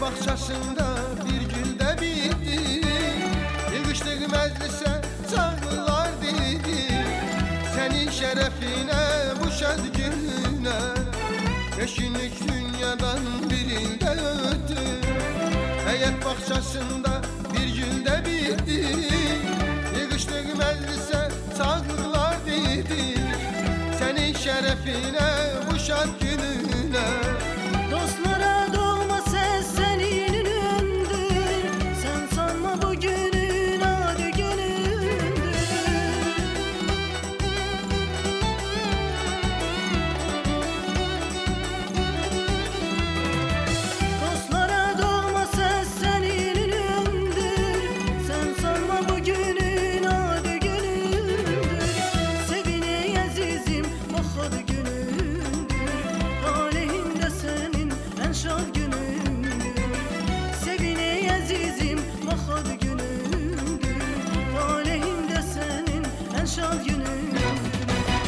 bahçesinde bir gülde bitti. Yığıştık meclise çağırlar dedi. Senin şerefine bu şad gününe 5 günlük dünyadan bir ilde öttü. Heyet bahçesinde bir gülde bitti. Yığıştık meclise çağırlar dedi. Senin şerefine bu şad gününe. Dostlara doğma ses senin ünündür. Sen sanma bugünün adı günündür. Dostlara doğma ses senin ünündür. Sen sanma bugünün adı günündür. Sevine azizim bak adı günündür. Talihinde senin en şad günündür. Sevine azizim bak adı günündür. Talihinde senin en şad günündür.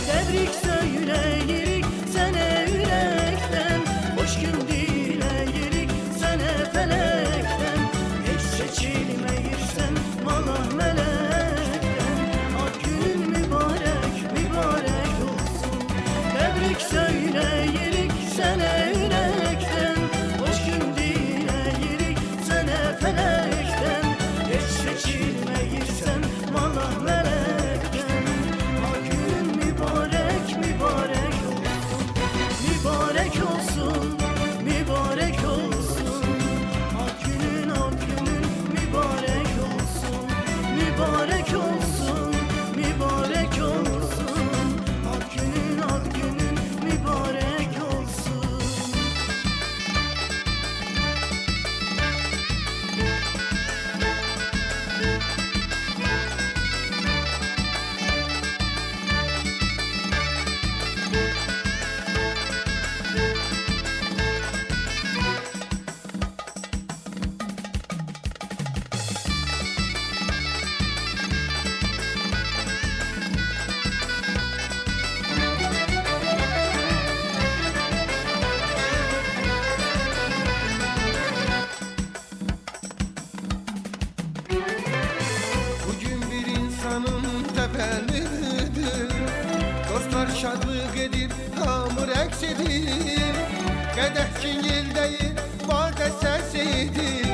Tebrik söyleyirik sana yürekten. Hoş gün dileyirik sana felekten. Hiç seçilmeyirsen vallahi melekten. Ad günün mübarek mübarek olsun. Tebrik söyleyirik sana yürekten. Hoş gün dileyirik sana felekten. Hiç seçilmeyirsen vallahi melekten. Ad günün mübarek mübarek olsun. Mübarek olsun, mübarek olsun. Ad günün mübarek olsun. Mübarek olsun, mübarek olsun. Ad günün mübarek olsun. Bugün bir insanın tevellüdüdür. Dostlar şadlık edip hamur eksidir. Kadeh cingil değil bade sesidir.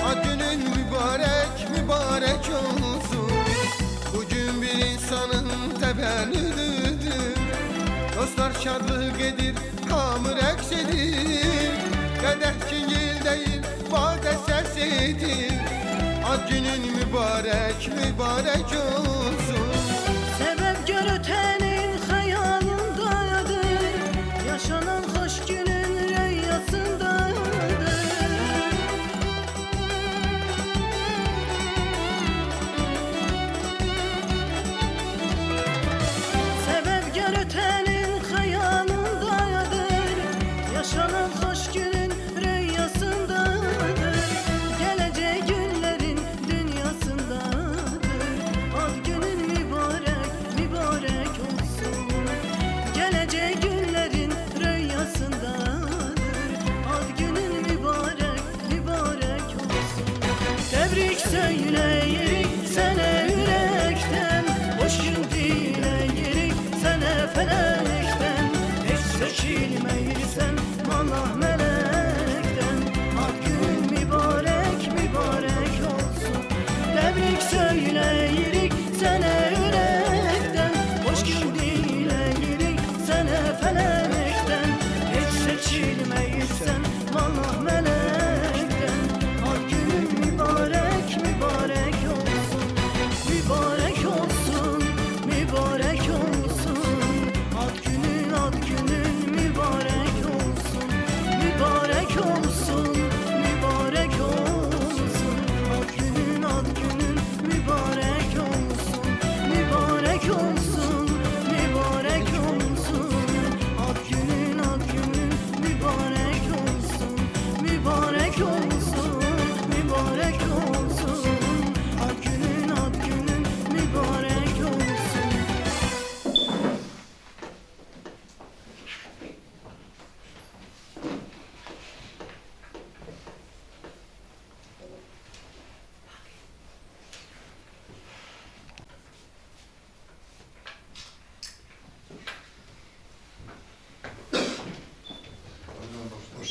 Ad günün mübarek mübarek olsun. Bugün bir insanın tevellüdüdür. Dostlar şadlık edip hamur eksidir. Kadeh cingil değil bade sesidir. Ad günün mübarek mübarek olsun. Sebep görütenin hayalındadır. Yaşanan hoş günün rüyasındadır. Sebep görütenin hayalındadır. Yaşanan hoş günün rüyasındadır. Gelecek günlerin dünyasındadır. Ad günün mübarek mübarek olsun. Gelecek günlerin rüyasındadır. Ad günün mübarek mübarek olsun. Tebrik söyleyirik sana yürekten. Hoş gün dileyirik sana felekten. Hiç seçilmeyirsen vallahi melekten. Ad günün mübarek mübarek olsun. Tebrik söyleyirik sana yürekten. Hoş gün dileyirik sana felekten. Hiç seçilmeyirsen vallahi melekten. Ad günün mübarek mübarek olsun. Mübarek olsun, mübarek olsun. Ad günün mübarek olsun.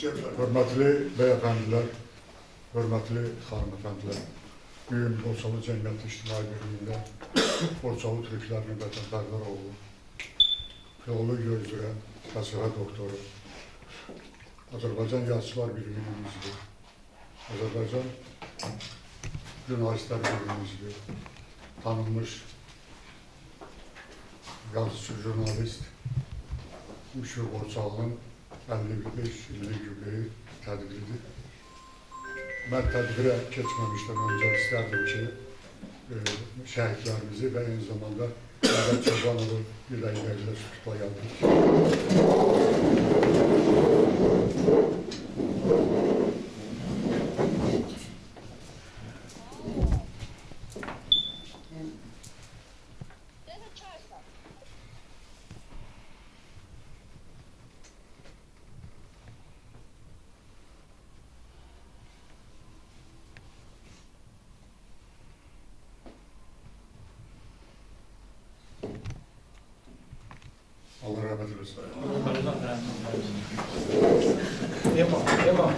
Hörmətli beyefendiler, hörmətli hanımefendiler, bugün Borçalı Cəmiyyəti İctimai Birliyində Borçalı Türklərinin vətəndaşları oğlu, filologiya üzrə fəlsəfə doktoru, Azərbaycan Yazıçılar Birliyinin üzvü, Azərbaycan Jurnalistlər Birliyinin üzvü, tanınmış yazıcı, jurnalist Müşfiq Borçalı'nın 55 illik yubileyi tədbiridir. Mən tədbirə keçməmişdən öncə istərdim ki, şəhidlərimizi və eyni zamanda Məhəmməd Çobanovu bir dəqiqəyə sükutla yadlayırıq. Allah rəhmət eləsin. Devam.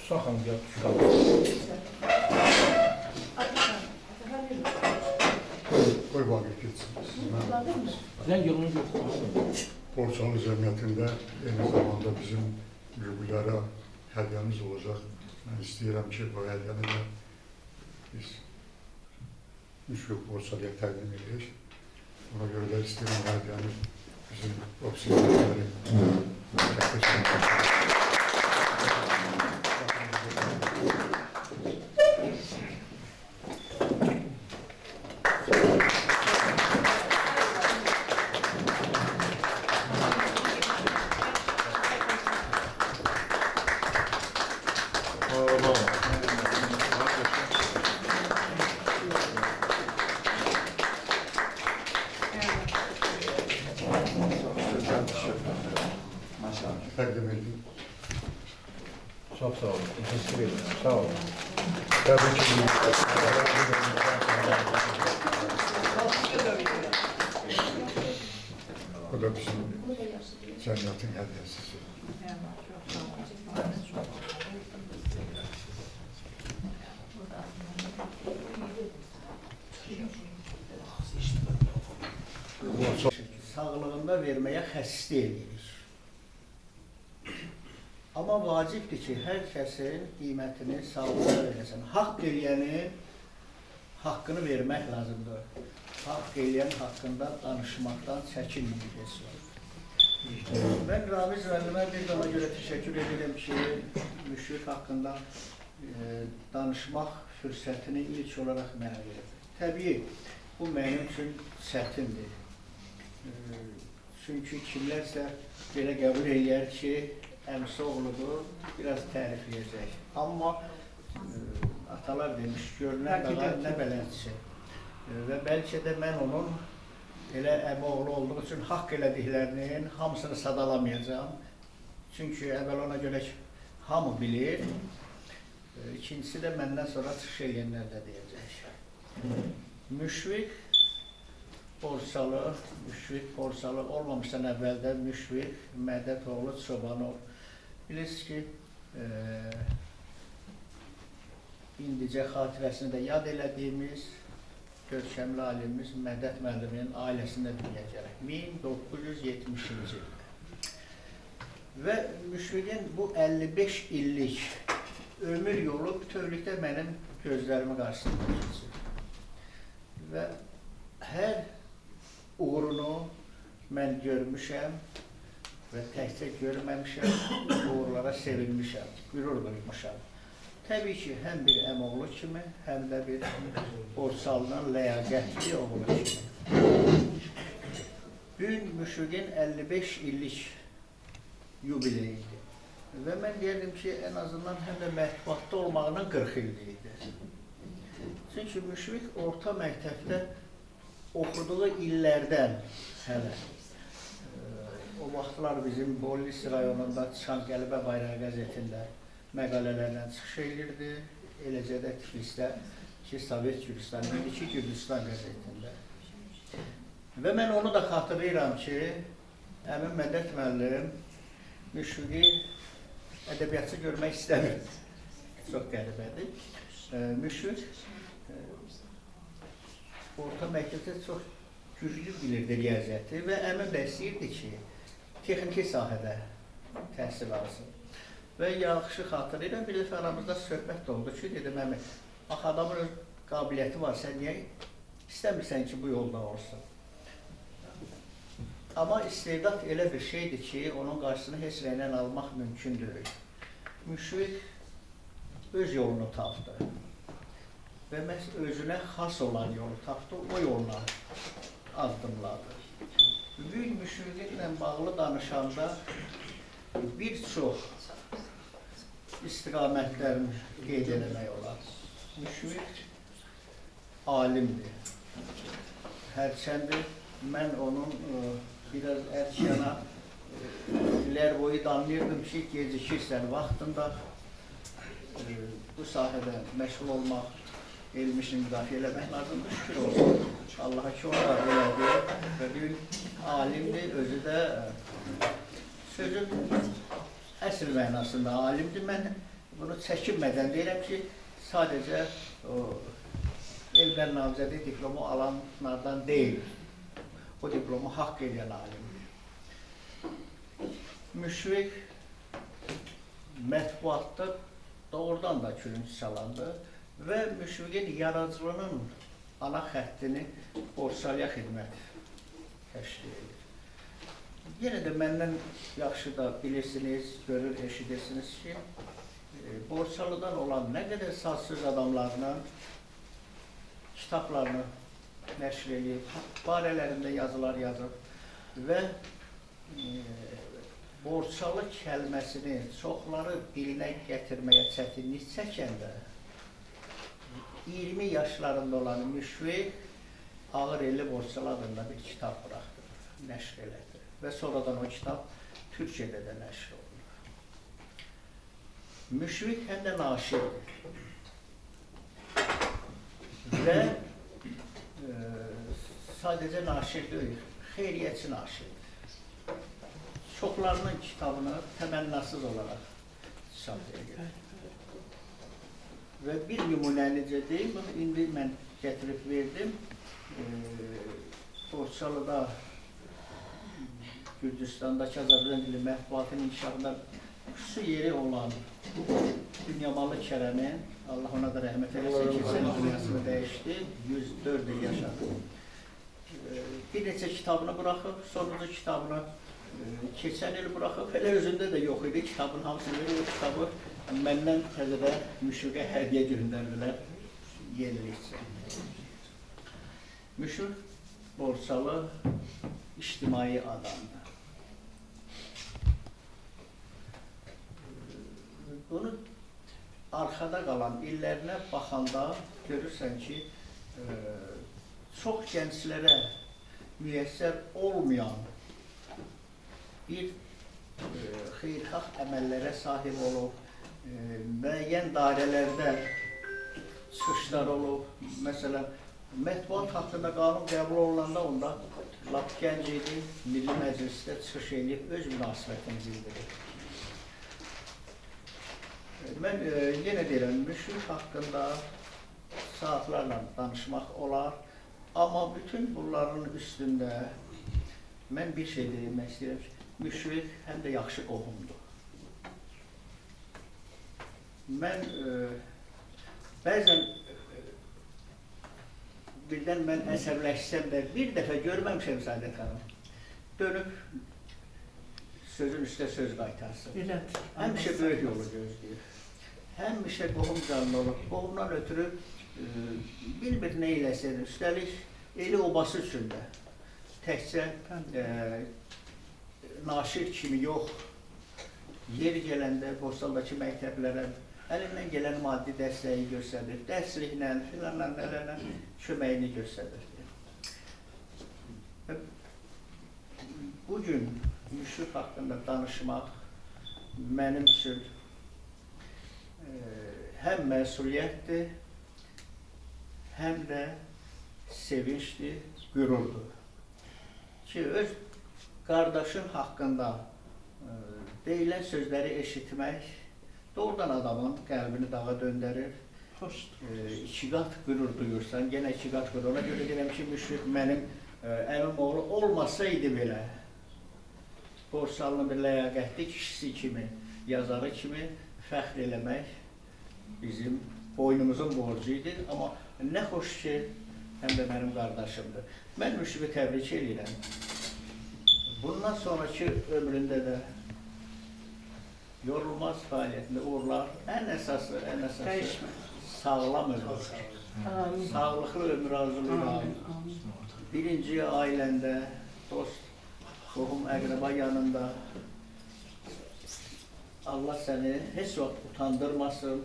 Saxın gel, çıxalım. Qoy vaqif geçsin. Sən yolunu götür. Borçalı Cəmiyyətində eyni zamanda bizim müridilərə hədiyyəmiz olacaq. Mən istəyirəm ki, bu hədiyyəni də biz Müşfiq Borçalıya təqdim edək. Ona görə də istəyirəm hədiyyəni bizim ofisiyonları təqdim edeyim. Çox sağ olun. Teşekkür ederim. Sağ olun. Təbii ki, bu da bizim cəmiyyətin hədiyyəsidir. Sağlığında verməyə xəstə edirik. Amma vacibdir ki, hər kəsin qiymətini sağlığına verəsən. Haqq eləyənin haqqını vermək lazımdır. Haqq eləyən haqqında danışmaqdan çəkinməyəcəksən. Mən Ramiz müəllimə bir daha görə təşəkkür edirəm ki, Müşfiq haqqında danışmaq fürsətini ilk olaraq mənə verir. Təbii, bu mənim üçün çətindir. Çünki kimlərsə belə qəbul eləyər ki, əmsi oğludur, biraz tərifləyəcək. Amma atalar demiş, görünən dağa nə bələdçi. Və bəlkə də mən onun elə əmi oğlu olduğu üçün haqq elədiklərinin hamısını sadalamayacağım. Çünki əvvəl ona görə hamı bilir. İkincisi də məndən sonra çıxış eləyənlər də deyəcək. Müşfiq Borçalı olmamışdan əvvəldə Müşfiq Mədətoğlu Çobanov. Bilirsiniz ki, indicə xatirəsini də yad elədiyimiz görkəmli alimimiz Mədət müəlliminin ailəsində dünyaya gəlir. 1970-ci ildə. Və Müşfiqin bu 55 illik ömür yolu bütövlükdə mənim gözlərimi qarşısında keçir. Və hər uğurunu mən görmüşəm və təkcə görməmişəm, uğurlara sevilmişəm, qürur duymuşam. Təbii ki, həm bir əmoğlu kimi, həm də bir Borçalının ləyaqətli oğlu kimi. Bugün Müşfiqin 55 illik yubileyidir. Və mən deyirdim ki, ən azından həm də mətbuatda olmağının 40 illiyidir. Çünki Müşfiq orta məktəbdə oxuduğu illərdən hələ o vaxtlar bizim Bollis rayonunda çıxan Qəlibə Bayrağı qəzetində məqalələrlə çıxış edirdi. Eləcə də Tiflisdə ki, Sovet Gürcistan, indiki Gürcistan qəzetində. Və mən onu da xatırlayıram ki, əmim Mədət müəllim Müşfiqi ədəbiyyatçı görmək istəmir. Çox qəribədir. Müşfiq orta məktəbdə çox güclü bilirdi riyaziyyatı və əmin də istəyirdi ki, texniki sahədə təhsil alsın. Və yaxşı xatırlayıram, bir dəfə aramızda söhbət də oldu ki, dedim, bax, adamın öz qabiliyyəti var, sən niyə istəmirsən ki, bu yolda olsun? Amma istedad elə bir şeydir ki, onun qarşısını heç rəylə almaq mümkün deyil. Müşfiq öz yolunu tapdı və məhz özünə xas olan yolu tapdı, o yoluna addımladı. Böyük müşfiqliklə bağlı danışanda bir çox istiqamətlərini qeyd eləmək olar. Müşfiq alimdir. Hərçəndir, mən onun biraz ərkiyana illər boyu danlayırdım ki, gecikirsən vaxtında bu sahədə məşğul olmaq, elm işini müdafiə eləmək lazımdır, şükür olsun. Allaha ki, onu da belədir və bir alimdir, özü də sözün əsl mənasında alimdir. Mən bunu çəkinmədən deyirəm ki, sadəcə elmlər namizədi diplomu alanlardan deyil, o diplomu haqq edən alimdir. Müşfiq mətbuatda doğrudan da külünc çalandı və Müşfiqin yaradıcılığının ana xəttini Borçalıya xidmət təşkil edir. Yenə də məndən yaxşı da bilirsiniz, görür, eşidirsiniz ki, Borçalıdan olan nə qədər saz-söz adamlarına kitablarını nəşr edib, barələrində yazılar yazıb və Borçalı kəlməsini çoxları dilinə gətirməyə çətinlik çəkəndə 20 yaşlarında olan Müşfiq Ağırelli Borçalı adında bir kitab buraxdı, nəşr elədi və sonradan o kitab Türkçədə də nəşr olunur. Müşfiq həm də naşirdir və sadəcə naşir deyil, xeyriyyətçi naşirdir. Çoxlarının kitabını təmənnasız olaraq çap edir. Və bir nümunəlicə deyim, bunu indi mən gətirib verdim. Borçalıda, Gürcüstandakı Azərbaycan dili mətbuatının inkişafında xüsusi yeri olan Dünyamalı Kərəmin, Allah ona da rəhmət eləsin ki, sən dünyasını dəyişdi, 104 il yaşadı. Bir neçə kitabını buraxıb, sonuncu kitabını keçən il buraxıb, elə özündə də yox idi, kitabın hamısını verir, o kitabı məndən təzədə Müşfiqə hədiyyə göndərdilər, yenilikçi. Müşfiq Borçalı ictimai adamdır. Bunu arxada qalan illərinə baxanda görürsən ki, çox gənclərə müyəssər olmayan bir xeyirxah əməllərə sahib olub, müəyyən dairələrdə çıxışlar olub. Məsələn, mətbuat haqqında qanun qəbul olunanda onda lap gənc idi, Milli Məclisdə çıxış edib, öz münasibətini bildirir. Mən yenə deyirəm, Müşfiq haqqında saatlarla danışmaq olar, amma bütün bunların üstündə mən bir şey demək istəyirəm ki, Müşfiq həm də yaxşı qohumdur. Mən bəzən birdən mən əsəbləşsəm də bir dəfə görməmişəm Səadət xanım, dönüb sözün üstə söz qaytarsın. Həmişə böyük yolu gözləyir. Həmişə qohum canlı olur. Qohumdan ötürü bilmir nə eləsin. Üstəlik eli obası üçün də təkcə naşir kimi yox, yeri gələndə Borçalıdakı məktəblərə əlindən gələn maddi dəstəyi göstərir, dərsliklə, filanla, nələrlə köməyini göstərir. Bugün Müşfiq haqqında danışmaq mənim üçün həm məsuliyyətdir, həm də sevinçdir, qürurdur. Ki, öz qardaşın haqqında deyilən sözləri eşitmək doğrudan adamın qəlbini dağa döndərir. İki qat qürur duyursan, yenə iki qat qürur. Ona görə deyirəm ki, Müşfiq mənim əmim oğlu olmasaydı belə, Borçalının bir ləyaqətli kişisi kimi, yazarı kimi fəxr eləmək bizim boynumuzun borcu idi. Amma nə xoş ki, həm də mənim qardaşımdır. Mən Müşfiqi təbrik edirəm. Bundan sonraki ömründə də yorulmaz fəaliyyətində uğurlar, ən əsası sağlam ömür, sağlıqlı ömür arzulayıram. Birinci ailəndə, dost, qohum, əqrəba yanında Allah səni heç vaxt utandırmasın.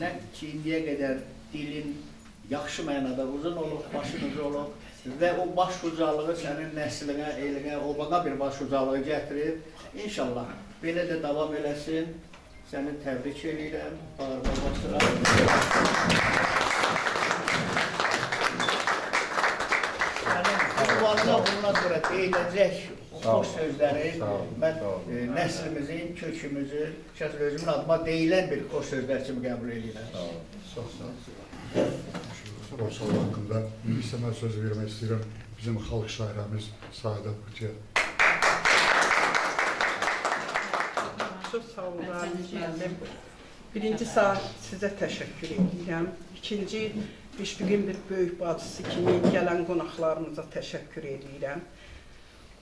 Nə ki, indiyə qədər dilin yaxşı mənada uzun olub, başın ucu olub və o baş ucalığı sənin nəslinə, elinə, obana bir baş ucalığı gətirib. İnşallah belə də davam eləsin. Səni təbrik edirəm. Bağırma basıram. Ünvanına bundan sonra deyiləcək xoş sözləri mən nəslimizin, kökümüzün, özümün adıma deyilən bir xoş sözlər kimi qəbul edirəm. Çox sağ olun. Borçalı haqqında bir sənə söz vermək istəyirəm bizim xalq şairəmiz Səadət Qutiyə. Çox sağ olun, Raziz müəllim. Birinci saat sizə təşəkkür edirəm. İkinci, Müşfiqin bir böyük bacısı kimi gələn qonaqlarımıza təşəkkür edirəm.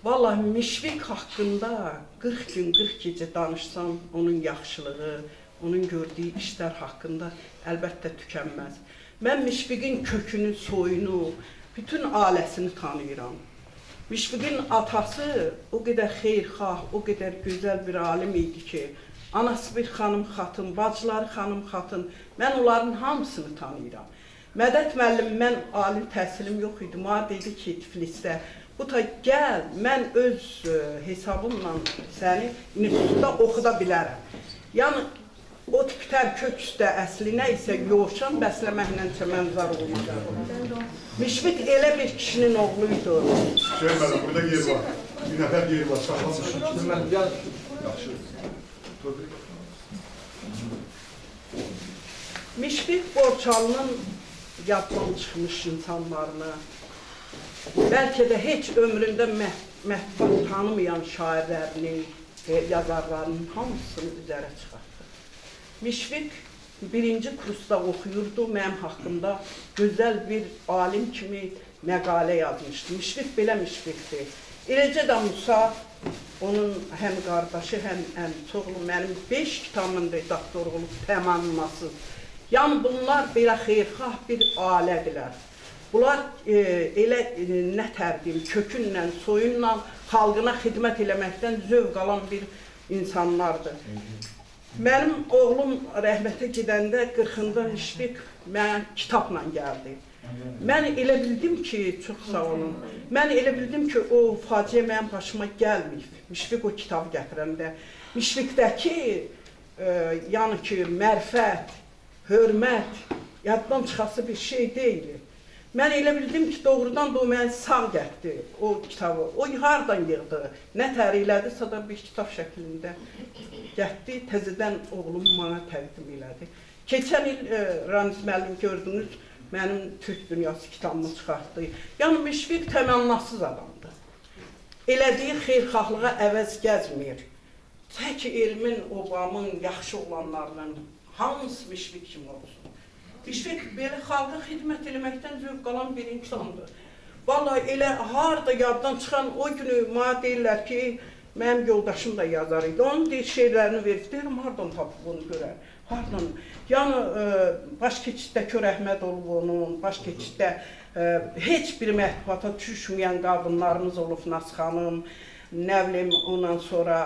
Vallahi Müşfiq haqqında 40 gün, 40 gecə danışsam, onun yaxşılığı, onun gördüyü işlər haqqında əlbəttə tükənməz. Mən Müşfiqin kökünü, soyunu, bütün ailəsini tanıyıram. Müşfiqin atası o qədər xeyirxah, o qədər gözəl bir alim idi ki, anası bir xanım xatın, bacıları xanım xatın, mən onların hamısını tanıyıram. Mədət müəllim, mən alim təhsilim yox idi, mənə dedi ki, Tiflisdə, bu da gəl, mən öz hesabımla səni institutda oxuda bilərəm. Yəni, o tiptər kök üstə əsli nə isə yoğuşan bəsləməklə çəmənzar olmalı. Müşfiq elə bir kişinin oğluydu. Söyləmədim, burada yer var. Bir nəfər yer var, saxlamışım. Müşfiq Borçalının yaddan çıxmış insanlarını, bəlkə də heç ömründə mətbuat tanımayan şairlərini, yazarlarının hamısını üzərə çıxartdı. Müşfiq birinci kursda oxuyurdu, mənim haqqımda gözəl bir alim kimi məqalə yazmışdı. Müşfiq belə Müşfiqdir. Eləcə də Musa, onun həm qardaşı, həm əmçoğlu, mənim 5 kitabımın redaktoru olub təmanlaması. Yəni bunlar belə xeyirxah bir ailədirlər. Bunlar elə nə tərdim, kökünlə, soyunla xalqına xidmət eləməkdən zövq alan bir insanlardır. Mənim oğlum rəhmətə gedəndə 40-da Müşfiq mənə kitabla gəldi. Mən elə bildim ki, çox sağ olun, mən elə bildim ki, o faciə mənim başıma gəlməyib. Müşfiq o kitabı gətirəndə. Müşfiqdəki, yəni ki, mərifət, hörmət, yaddan çıxası bir şey deyil. Mən elə bildim ki, doğrudan da o məni sağ gətdi, o kitabı. O hardan yığdı, nə tərilədirsə da bir kitab şəklində gətdi, təzədən oğlum mənə təqdim elədi. Keçən il Ramiz müəllim gördünüz, mənim Türk Dünyası kitabımı çıxartdı. Yəni, Müşfiq təmənnasız adamdır. Elədiyi xeyirxahlığa əvəz gəzmir. Tək elmin, obamın, yaxşı olanlarla hamısı Müşfiq kimi olsun. Müşfiq belə xalqa xidmət eləməkdən zövq qalan bir insandır. Vallahi elə harada yaddan çıxan o günü mənə deyirlər ki, mənim yoldaşım da yazar idi. Onun şeirlərini verib, deyirəm, hardan tapıb onu görər? Hardan? Yəni, baş keçiddə Kör Əhməd olub onun, baş keçiddə heç bir mətbuata düşməyən qadınlarımız olub, Nas xanım, nə bilim, ondan sonra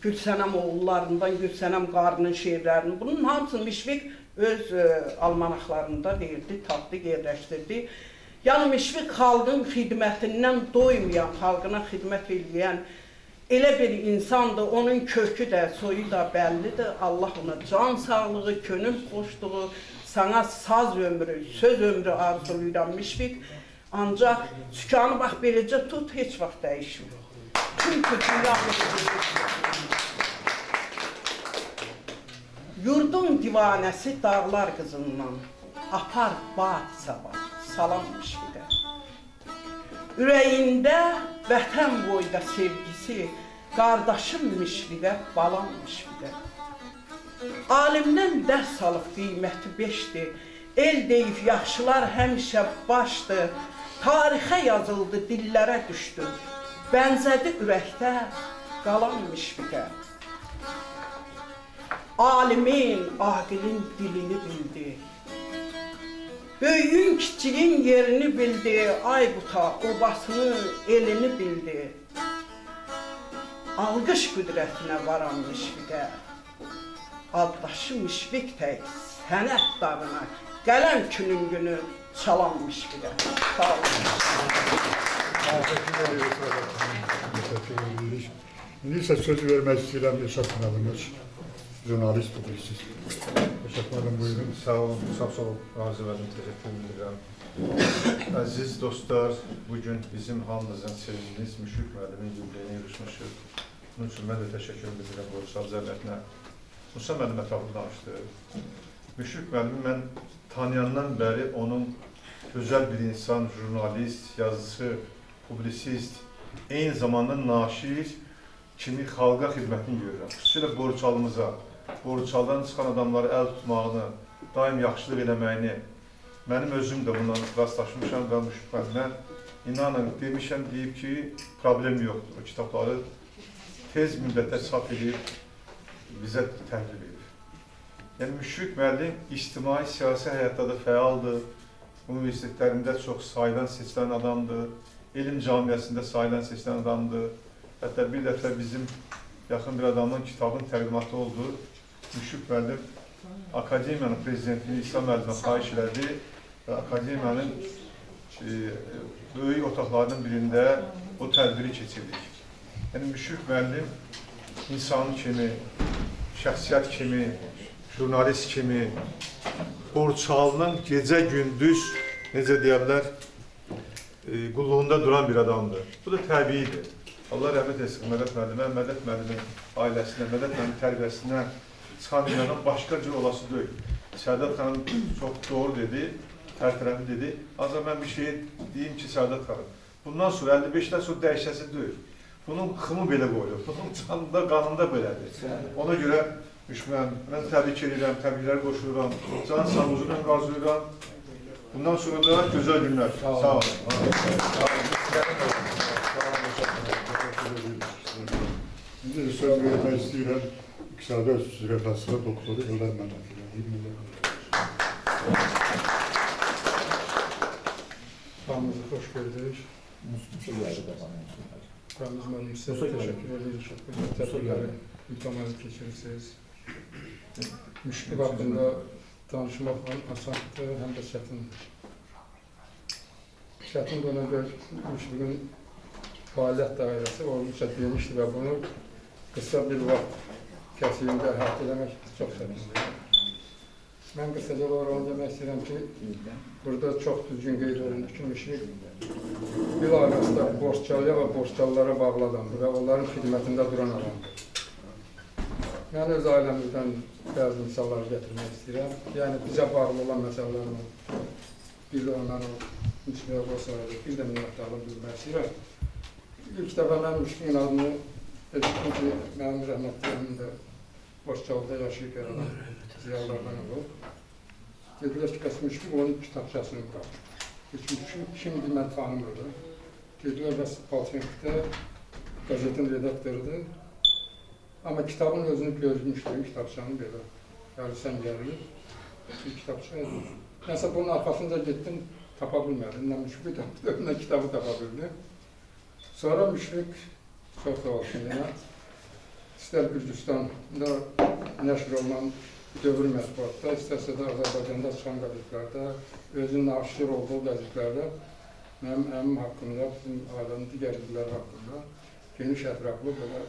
Gülsənəm oğullarından Gülsənəm qarının şeirlərini, bunun hamısını Müşfiq öz almanaqlarında verdi, tapdı, yerləşdirdi. Yəni, Müşfiq xalqın xidmətindən doymayan, xalqına xidmət edən elə bir insandır, onun kökü də, soyu da bəllidir. Allah ona can sağlığı, könül xoşluğu, sana saz ömrü, söz ömrü arzulayıram Müşfiq. Ancaq sükanı bax beləcə tut, heç vaxt dəyişmir. Çünkü dünyamız yurdun divanəsi dağlar qızından apar bat sabah salanmış bir də. Ürəyində vətən boyda sevgisi qardaşım müşfiqə balanmış bir də. Alimdən dərs alıb qiyməti beşdir, el deyib yaxşılar həmişə başdır, tarixə yazıldı, dillərə düşdü, bənzədi ürəkdə qalan müşfiqə. Alimin, aqilin dilini bildi, böyüyün kiçiyin yerini bildi, Aybuta, obasını, elini bildi. Alqış qüdrətinə varan müşfiqə, addaşı müşfiq tək sənət dağına, qələm külüngünü çalan müşfiqə. Sağ olun. Teşekkür ederiz. İndi isə söz vermək istəyirəm Yaşar Xanımız, jurnalist publisist. Yaşar Xanım, buyurun. Sağ olun, çox sağ olun. Arzu edim, təşəkkür edirəm. Əziz dostlar, bugün bizim hamımızın sevindiniz Müşfiq müəllimin yübüleyinə yürüşmüşük. Bunun üçün mən də təşəkkür edirəm Borçal Zərlətinə. Musa müəllim ətraflı danışdı. Müşfiq müəllimi mən tanıyandan bəri onun gözəl bir insan, jurnalist, yazıcı, publisist, eyni zamanda naşir kimi xalqa xidmətini görürəm. Xüsusilə Borçalımıza, Borçaldan çıxan adamları əl tutmağını, daim yaxşılıq eləməyini, mənim özüm də bundan rastlaşmışam və Müşfiq müəllimə inanın, demişəm, deyib ki, problem yoxdur. O kitabları tez müddətdə çap edib, bizə təhvil edir. Yəni, Müşfiq müəllim ictimai siyasi həyatda da fəaldır, universitetlərində çox sayılan seçilən adamdır, elm camiəsində sayılan seçilən adamdır. Hətta bir dəfə bizim yaxın bir adamın kitabın təqdimatı oldu. Müşfiq müəllim Akademiyanın prezidentini İsa müəllimə xahiş elədi və Akademiyanın böyük otaqlarının birində o tədbiri keçirdik. Yəni, Müşfiq müəllim insan kimi, şəxsiyyət kimi, jurnalist kimi, Borçalının gecə-gündüz, necə deyərlər, qulluğunda duran bir adamdır. Bu da təbiidir. Allah rəhmət etsin Mədət müəllimə, Mədət müəllimin ailəsinə, Mədət müəllimin tərbiyəsinə çıxan dünyadan başqa cür olası deyil. Səadət xanım çox doğru dedi, tərtərəfli dedi. Ancaq mən bir şey deyim ki, Səadət xanım, bundan sonra 55-dən sonra dəyişəsi deyil. Bunun xımı belə qoyulur, bunun canında, qanında belədir. Ona görə mən təbrik edirəm, təbriklər qoşuluram, can sağlığına qarzuyuram. Bundan sonra da gözəl günlər. Sağ olun. İndi söz vermək istəyirəm İqtisadi üzrə təhsilə doktoru Ölər Məmmədliyə. Hamınızı xoş gördük. Ramiz müəllim, sizə təşəkkür edirik. Təbrikləri mütəmməli keçirirsiniz. Müşfiq haqqında danışmaq həm asandır, həm də çətindir. Çətin dönəmdə Müşfiqin fəaliyyət dairəsi olmuşsa demişdi və bunu qısa bir vaxt kəsiyində əhatə eləmək çox çətindir. Mən qısaca olaraq onu demək istəyirəm ki, burada çox düzgün qeyd olundu ki, Müşfiq bilavasitə borççalıya və borççalılara bağlı adamdır və onların xidmətində duran adamdır. Mən öz ailəmizdən bəzi misallar gətirmək istəyirəm. Yəni, bizə bağlı olan məsələlərlə bir də ondan o Müşfiqə borççalıya bir də minnətdarlıq bilmək istəyirəm. İlk dəfə mən Müşfiqin adını eşitdim ki, mənim rəhmətlərimin də Borççalıda yaşayıb yaradan ziyalardan olub. Dedilər ki, bəs Müşfiq onun kitabçasını bıraxdı. Şimdi mən tanımırdım. Dedilər, bəs Palçinkdə qazetin redaktorudur. Amma kitabın özünü gözmüşdüm, kitabçanı belə. Yəni, sən gəlir, bir kitabça edir. Nəsə bunun arxasında getdim, tapa bilmədim. Nə Müşfiq nə kitabı tapa bildim. Sonra Müşfiq, çox sağ olsun yenə, istər Gürcüstanda nəşr olunan dövr mətbuatda, istərsə də Azərbaycanda çıxan qəzetlərdə, özünün naşir olduğu qəzetlərdə mənim əmim haqqında, bizim ailənin digər üzvləri haqqında geniş ətraflı belə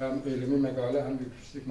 həm elmi məqalə, həm yüksək